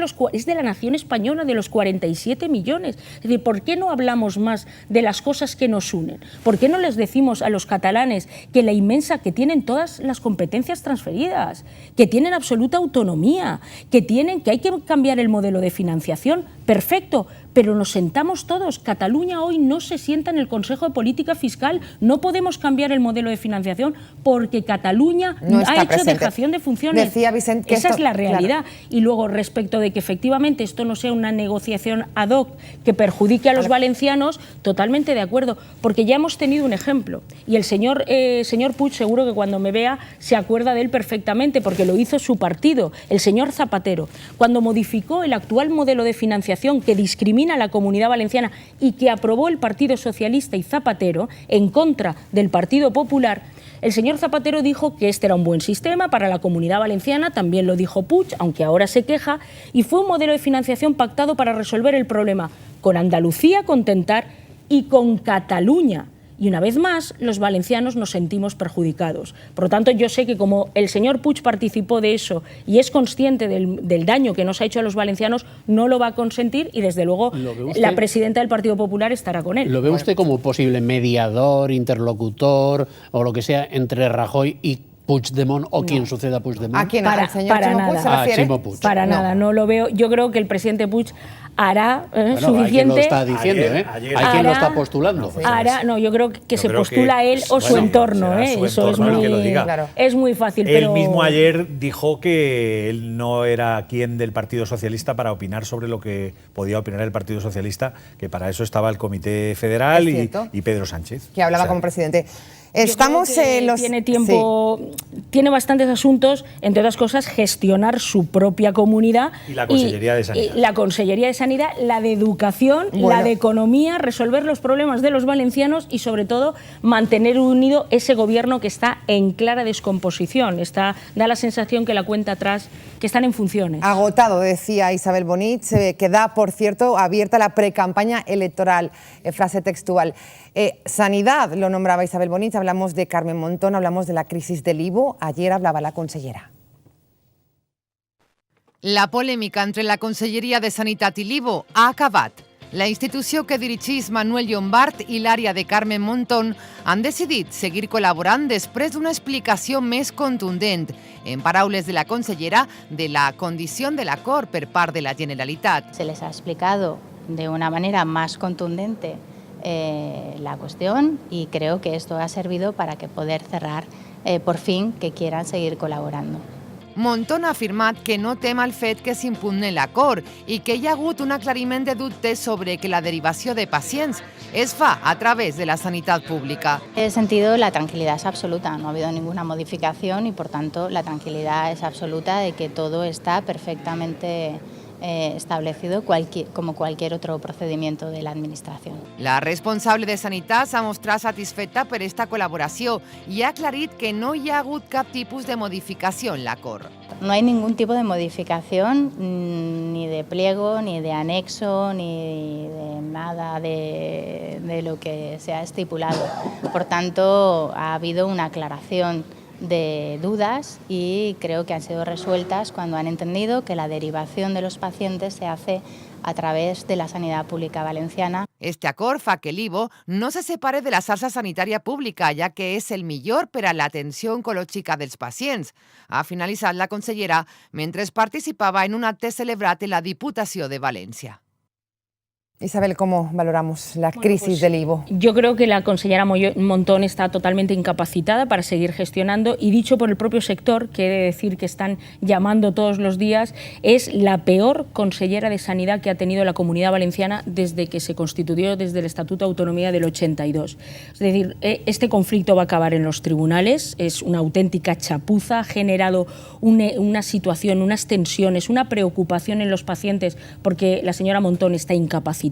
B: la nación española, de los 47 millones. Es decir, ¿por qué no hablamos más de las cosas que nos unen? ¿Por qué no les decimos a los catalanes que que tienen todas las competencias transferidas, que tienen absoluta autonomía, que hay que cambiar el modelo de financiación? Perfecto, pero nos sentamos todos. Cataluña hoy no se sienta en el Consejo de Política Fiscal. No podemos cambiar el modelo de financiación porque Cataluña ha hecho dejación de funciones.
A: Decía Vicent que
B: esa es la realidad. Claro. Y luego, respecto de que efectivamente esto no sea una negociación ad hoc que perjudique a los valencianos, totalmente de acuerdo, porque ya hemos tenido un ejemplo. Y el señor Puig, seguro que cuando me vea se acuerda de él perfectamente, porque lo hizo su partido, el señor Zapatero. Cuando modificó el actual modelo de financiación financiación que discrimina a la Comunidad Valenciana y que aprobó el Partido Socialista y Zapatero en contra del Partido Popular, el señor Zapatero dijo que este era un buen sistema para la Comunidad Valenciana, también lo dijo Puig, aunque ahora se queja, y fue un modelo de financiación pactado para resolver el problema con Andalucía, con Tentar y con Cataluña. Y una vez más, los valencianos nos sentimos perjudicados. Por lo tanto, yo sé que como el señor Puig participó de eso y es consciente del daño que nos ha hecho a los valencianos, no lo va a consentir y, desde luego, la presidenta del Partido Popular estará con él.
D: ¿Lo ve usted como posible mediador, interlocutor o lo que sea entre Rajoy y Puigdemont o quien suceda a Puigdemont?
A: ¿A quién? ¿Al señor
B: para
A: Chimo
B: nada.
A: Puig se refiere?
D: Chimo Puig.
B: Para nada, no lo veo. Yo creo que el presidente Puig hará suficiente.
D: Hay quien lo está diciendo, hay quien lo está postulando.
B: No, yo creo que se postula él o su entorno. Eso es muy, es muy fácil.
J: Él
B: pero...
J: mismo ayer dijo que él no era quien del Partido Socialista para opinar sobre lo que podía opinar el Partido Socialista, que para eso estaba el Comité Federal y Pedro Sánchez.
A: Que hablaba como presidente. Estamos en los...
B: Tiene tiempo, tiene bastantes asuntos, entre otras cosas, gestionar su propia comunidad.
J: Y la Consellería de Sanidad.
B: La Consellería de Sanidad, la de Educación, la de Economía, resolver los problemas de los valencianos y, sobre todo, mantener unido ese gobierno que está en clara descomposición. Da la sensación que la cuenta atrás, que están en funciones.
A: Agotado, decía Isabel Bonich, que da, por cierto, abierta la precampaña electoral, frase textual. Sanidad, lo nombraba Isabel Bonich, hablamos de Carmen Montón, hablamos de la crisis del IVO, ayer hablaba la consellera. La polèmica entre la Conselleria de Sanitat i l'IVO ha acabat. La institució que dirigís Manuel Llombart i l'àrea de Carmen Montón han decidit seguir col·laborant després d'una explicació més contundent, en paraules de la consellera, de la condició de l'acord per part de la Generalitat.
K: Se les ha explicado de una manera más contundente la cuestión y creo que esto ha servido para que poder cerrar por fin que quieran seguir colaborando.
A: Montón ha afirmat que no tem el fet que s'impugni l'acord i que hi ha hagut un aclariment de dubtes sobre que la derivació de pacients es fa a través de la sanitat pública.
K: En ese sentido, la tranquilidad es absoluta, no ha habido ninguna modificación y, por tanto, la tranquilidad es absoluta de que todo está perfectamente establecido como cualquier otro procedimiento de la Administración.
A: La responsable de Sanitat s'ha mostrat satisfeta per esta col·laboració i ha aclarit que no hi ha hagut cap tipus de modificació en l'acord.
K: No hay ningún tipo de modificación, ni de pliego, ni de anexo, ni de nada de lo que se ha estipulado. Por tanto, ha habido una aclaración de dudas y creo que han sido resueltas cuando han entendido que la derivación de los pacientes se hace a través de la sanidad pública valenciana.
A: Este acord fa que l'IVO no se separe de la xarxa sanitària pública, ja que és el millor per a l'atenció oncològica dels pacients. Ha finalitzat la consellera mentre participava en un acte celebrat en la Diputació de València. Isabel, ¿cómo valoramos la crisis del IVO?
B: Yo creo que la consellera Montón está totalmente incapacitada para seguir gestionando y, dicho por el propio sector, que he de decir que están llamando todos los días, es la peor consellera de Sanidad que ha tenido la Comunidad Valenciana desde que se constituyó desde el Estatuto de Autonomía del 82. Es decir, este conflicto va a acabar en los tribunales, es una auténtica chapuza, ha generado una situación, unas tensiones, una preocupación en los pacientes porque la señora Montón está incapacitada.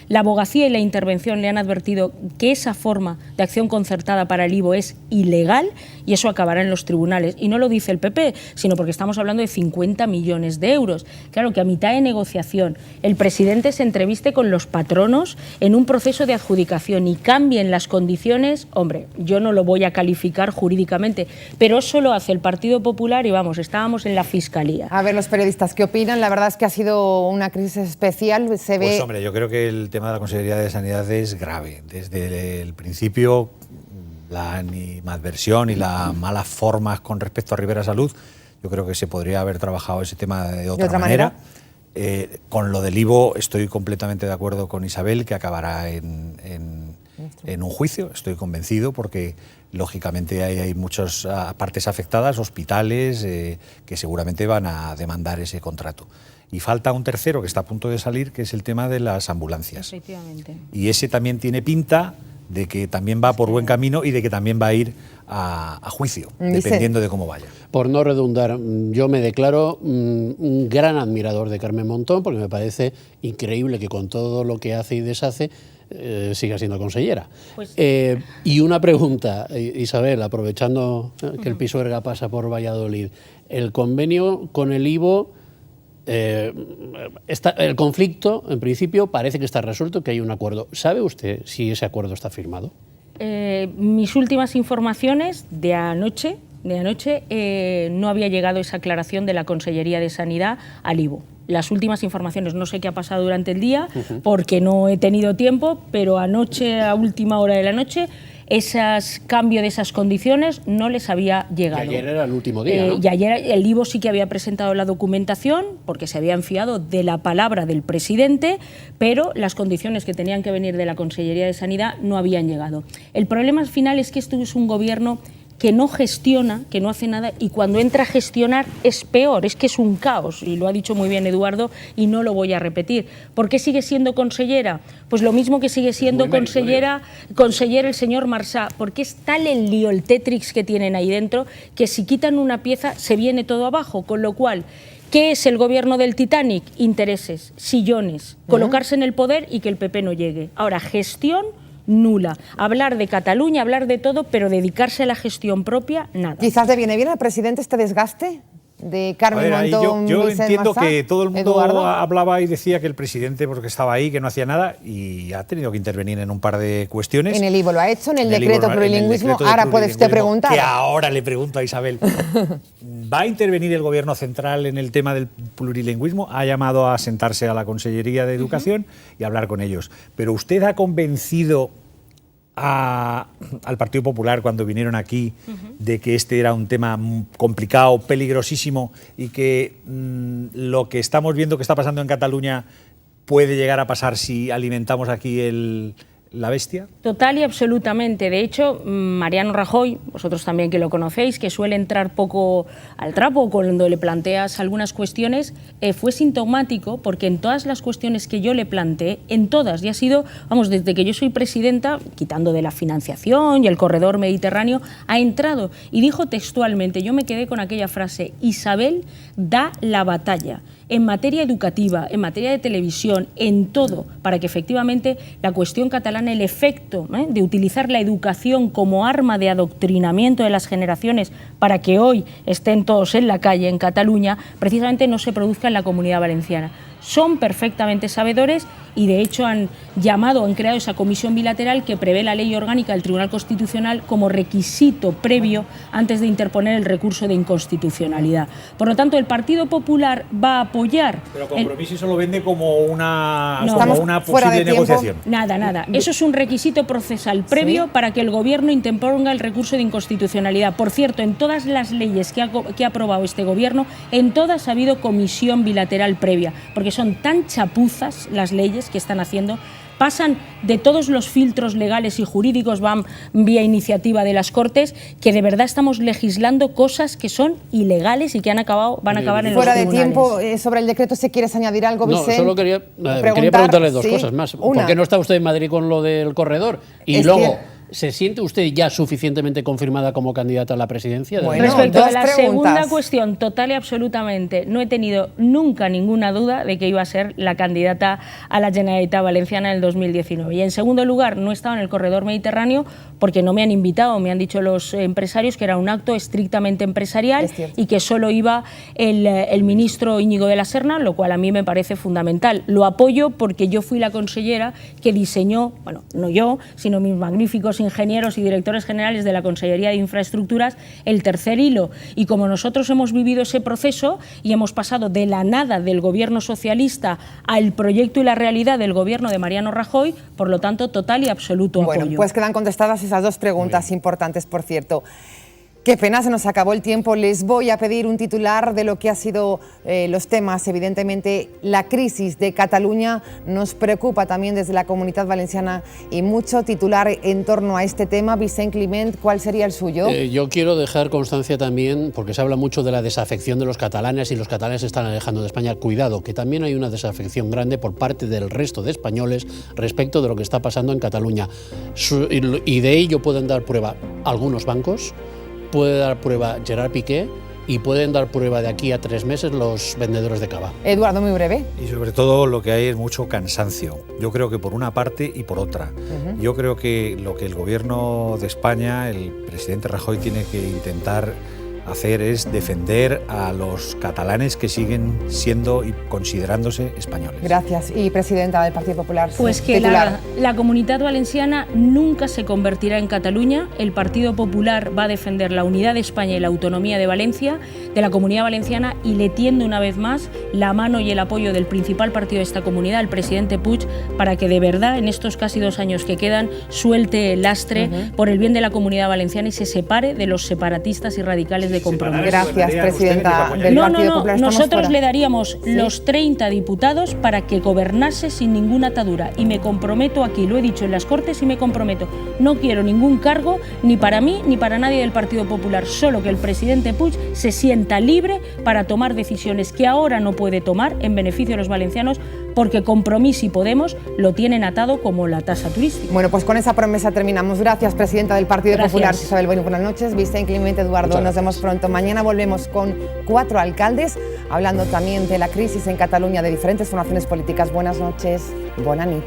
B: La abogacía y la intervención le han advertido que esa forma de acción concertada para el IVO es ilegal y eso acabará en los tribunales. Y no lo dice el PP, sino porque estamos hablando de 50 millones de euros. Claro, que a mitad de negociación el presidente se entreviste con los patronos en un proceso de adjudicación y cambien las condiciones, hombre, yo no lo voy a calificar jurídicamente, pero eso lo hace el Partido Popular y vamos, estábamos en la Fiscalía.
A: A ver, los periodistas, ¿qué opinan? La verdad es que ha sido una crisis especial. Se ve...
C: Pues hombre, yo creo que el tema de la Consellería de Sanidad es grave. Desde el principio, la animadversión y las malas formas con respecto a Ribera Salud, yo creo que se podría haber trabajado ese tema de otra manera. Con lo del IVO estoy completamente de acuerdo con Isabel, que acabará en un juicio, estoy convencido, porque lógicamente hay muchas partes afectadas, hospitales, que seguramente van a demandar ese contrato. Y falta un tercero que está a punto de salir, que es el tema de las ambulancias.
B: Efectivamente.
C: Y ese también tiene pinta de que también va por buen camino y de que también va a ir a juicio, dependiendo de cómo vaya.
D: Por no redundar, yo me declaro un gran admirador de Carmen Montón, porque me parece increíble que con todo lo que hace y deshace siga siendo consellera. Pues... y una pregunta, Isabel, aprovechando que el Pisuerga pasa por Valladolid, el convenio con el Ivo... el conflicto, en principio, parece que está resuelto, que hay un acuerdo. ¿Sabe usted si ese acuerdo está firmado?
B: Mis últimas informaciones de anoche no había llegado esa aclaración de la Consellería de Sanidad al Ivo. Las últimas informaciones, no sé qué ha pasado durante el día, porque no he tenido tiempo, pero anoche, a última hora de la noche, ese cambio de esas condiciones no les había llegado.
D: Y ayer era el último día, ¿no?
B: Y ayer el Ivo sí que había presentado la documentación, porque se habían fiado de la palabra del presidente, pero las condiciones que tenían que venir de la Consellería de Sanidad no habían llegado. El problema final es que esto es un gobierno que no gestiona, que no hace nada, y cuando entra a gestionar es peor, es que es un caos, y lo ha dicho muy bien Eduardo, y no lo voy a repetir. ¿Por qué sigue siendo consellera? Pues lo mismo que sigue siendo consellera el señor Marsá, porque es tal el lío, el Tetrix que tienen ahí dentro, que si quitan una pieza se viene todo abajo, con lo cual... ¿Qué es el gobierno del Titanic? Intereses, sillones, colocarse en el poder y que el PP no llegue. Ahora, gestión nula. Hablar de Cataluña, hablar de todo, pero dedicarse a la gestión propia, nada.
A: Quizás le viene bien al presidente este desgaste de Carmen Montón.
J: Yo entiendo
A: Marsá,
J: que todo el mundo
A: Eduardo
J: hablaba y decía que el presidente, porque estaba ahí, que no hacía nada, y ha tenido que intervenir en un par de cuestiones.
A: En el Ivo lo ha hecho, en el decreto plurilingüismo. Ahora puede usted preguntar.
J: Que ahora le pregunto a Isabel. ¿Va a intervenir el Gobierno central en el tema del plurilingüismo? Ha llamado a sentarse a la Consellería de Educación y a hablar con ellos. Pero usted ha convencido al Partido Popular cuando vinieron aquí de que este era un tema complicado, peligrosísimo y que lo que estamos viendo que está pasando en Cataluña puede llegar a pasar si alimentamos aquí la bestia?
B: Total y absolutamente. De hecho, Mariano Rajoy, vosotros también que lo conocéis, que suele entrar poco al trapo cuando le planteas algunas cuestiones, fue sintomático porque en todas las cuestiones que yo le planteé, en todas, y ha sido, vamos, desde que yo soy presidenta, quitando de la financiación y el corredor mediterráneo, ha entrado y dijo textualmente, yo me quedé con aquella frase, Isabel da la batalla. En materia educativa, en materia de televisión, en todo, para que efectivamente la cuestión catalana, el efecto de utilizar la educación como arma de adoctrinamiento de las generaciones para que hoy estén todos en la calle en Cataluña, precisamente no se produzca en la Comunidad Valenciana. Son perfectamente sabedores y de hecho han creado esa comisión bilateral que prevé la ley orgánica del Tribunal Constitucional como requisito previo antes de interponer el recurso de inconstitucionalidad. Por lo tanto, el Partido Popular va a apoyar...
J: Pero Compromís eso lo vende como una
A: posible
J: negociación.
B: Nada. Eso es un requisito procesal previo para que el Gobierno interponga el recurso de inconstitucionalidad. Por cierto, en todas las leyes que ha aprobado este Gobierno, en todas ha habido comisión bilateral previa, porque son tan chapuzas las leyes que están haciendo, pasan de todos los filtros legales y jurídicos, van vía iniciativa de las Cortes, que de verdad estamos legislando cosas que son ilegales y que van a acabar en los tribunales.
A: Fuera de tiempo, sobre el decreto, ¿se quieres añadir algo, Vicente?
D: No, solo quería preguntarle dos cosas más. ¿Por qué no está usted en Madrid con lo del corredor? Y luego... ¿Se siente usted ya suficientemente confirmada como candidata a la presidencia?
A: Bueno,
B: respecto a la segunda cuestión, total y absolutamente, no he tenido nunca ninguna duda de que iba a ser la candidata a la Generalitat Valenciana en el 2019. Y en segundo lugar, no he estado en el corredor mediterráneo porque no me han invitado, me han dicho los empresarios que era un acto estrictamente empresarial y que solo iba el ministro Íñigo de la Serna, lo cual a mí me parece fundamental. Lo apoyo porque yo fui la consellera que diseñó, bueno, no yo, sino mis magníficos ingenieros y directores generales de la Consellería de Infraestructuras, el tercer hilo. Y como nosotros hemos vivido ese proceso y hemos pasado de la nada del gobierno socialista al proyecto y la realidad del gobierno de Mariano Rajoy, por lo tanto, total y absoluto apoyo.
A: Bueno, pues quedan contestadas esas dos preguntas importantes, por cierto. Qué pena, se nos acabó el tiempo. Les voy a pedir un titular de lo que ha sido los temas. Evidentemente, la crisis de Cataluña nos preocupa también desde la Comunidad Valenciana y mucho titular en torno a este tema. Vicent Climent, ¿cuál sería el suyo?
D: Yo quiero dejar constancia también, porque se habla mucho de la desafección de los catalanes y los catalanes se están alejando de España. Cuidado, que también hay una desafección grande por parte del resto de españoles respecto de lo que está pasando en Cataluña. Y de ello pueden dar prueba algunos bancos, puede dar prueba Gerard Piqué y pueden dar prueba de aquí a 3 meses los vendedores de cava.
A: Eduardo, muy breve.
C: Y sobre todo lo que hay es mucho cansancio. Yo creo que por una parte y por otra. Yo creo que lo que el gobierno de España, el presidente Rajoy, tiene que intentar hacer es defender a los catalanes que siguen siendo y considerándose españoles.
A: Gracias. Y presidenta del Partido Popular.
B: Pues que la Comunidad Valenciana nunca se convertirá en Cataluña. El Partido Popular va a defender la unidad de España y la autonomía de Valencia, de la Comunidad Valenciana, y le tiende una vez más la mano y el apoyo del principal partido de esta comunidad, el presidente Puig, para que de verdad en estos casi 2 años que quedan suelte el lastre por el bien de la Comunidad Valenciana y se separe de los separatistas y radicales de compromiso.
A: Gracias, presidenta del Partido Popular.
B: Nosotros le daríamos los 30 diputados para que gobernase sin ninguna atadura. Y me comprometo aquí, lo he dicho en las Cortes y me comprometo, no quiero ningún cargo ni para mí ni para nadie del Partido Popular, solo que el presidente Puig se sienta libre para tomar decisiones que ahora no puede tomar en beneficio de los valencianos, porque Compromís y Podemos lo tienen atado como la tasa turística.
A: Bueno, pues con esa promesa terminamos. Gracias, presidenta del Partido Popular, Isabel Bueno, buenas noches. Vicent Climent, Eduardo, nos vemos pronto. Mañana volvemos con 4 alcaldes, hablando también de la crisis en Cataluña, de diferentes formaciones políticas. Buenas noches, buena nit.